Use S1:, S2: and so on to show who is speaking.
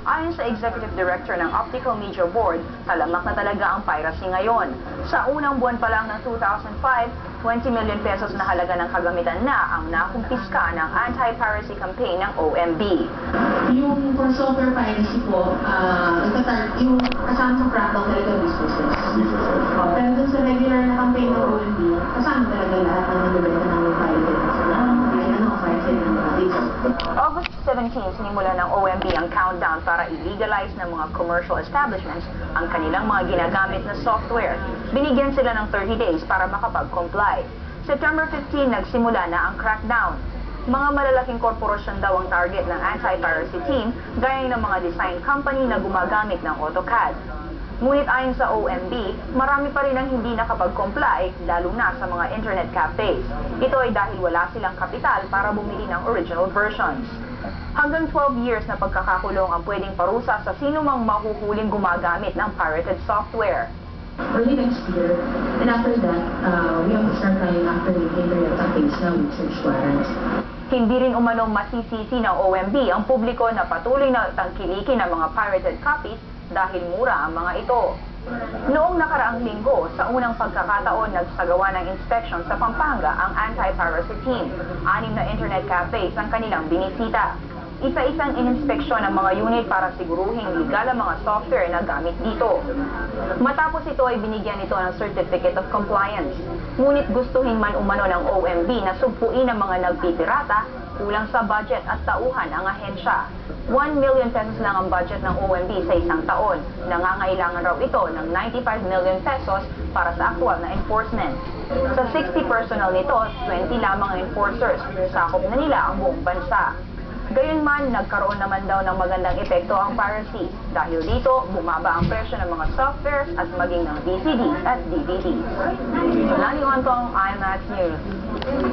S1: Ayon sa Executive Director ng Optical Media Board, talamak na talaga ang piracy ngayon. Sa unang buwan pa lang ng 2005, 20 million pesos na halaga ng kagamitan na ang nakumpiska ng anti-piracy campaign ng OMB.
S2: Yung for software piracy po, yung kasama sa crackdown talaga businesses. Pero dun sa regular na campaign ng OMB, kasama talaga lahat ng nagbibenta ng pirated. Kahit ano ang pirated ng mga business.
S1: August 17, sinimula ng OMB ang countdown para i-legalize ng mga commercial establishments ang kanilang mga ginagamit na software. Binigyan sila ng 30 days para makapag-comply. September 15, nagsimula na ang crackdown. Mga malalaking korporasyon daw ang target ng anti-piracy team, gaya ng mga design company na gumagamit ng AutoCAD. Ngunit ayon sa OMB, marami pa rin ang hindi nakapag-comply, lalo na sa mga internet cafes. Ito ay dahil wala silang kapital para bumili ng original versions. Hanggang 12 years na pagkakakulong ang pwedeng parusa sa sino mang mahuhuling gumagamit ng pirated software.
S2: Early next year, and after that, we have to start trying after the internet cafes na with search warrants.
S1: Hindi rin umanong masisisi ng OMB ang publiko na patuloy na tangkilikin ng mga pirated copies dahil mura ang mga ito. Noong nakaraang linggo, sa unang pagkakataon nagsagawa ng inspection sa Pampanga ang anti-piracy team. 6 na internet cafes ang kanilang binisita. Isa-isang ininspeksyon ang mga unit para siguruhing legal ang mga software na gamit dito. Matapos ito ay binigyan ito ng Certificate of Compliance. Ngunit gustuhin man umano ng OMB na sugpuin ang mga nagpipirata, kulang sa budget at tauhan ang ahensya. 1 million pesos lang ang budget ng OMB sa isang taon. Nangangailangan raw ito ng 95 million pesos para sa aktual na enforcement. Sa 60 personnel nito, 20 lamang ang enforcers. Sakop na nila ang buong bansa. Gayunman, nagkaroon naman daw ng magandang epekto ang piracy. Dahil dito, bumaba ang presyo ng mga softwares at maging ng VCD at DVD. Nani Ontong, IMAX News.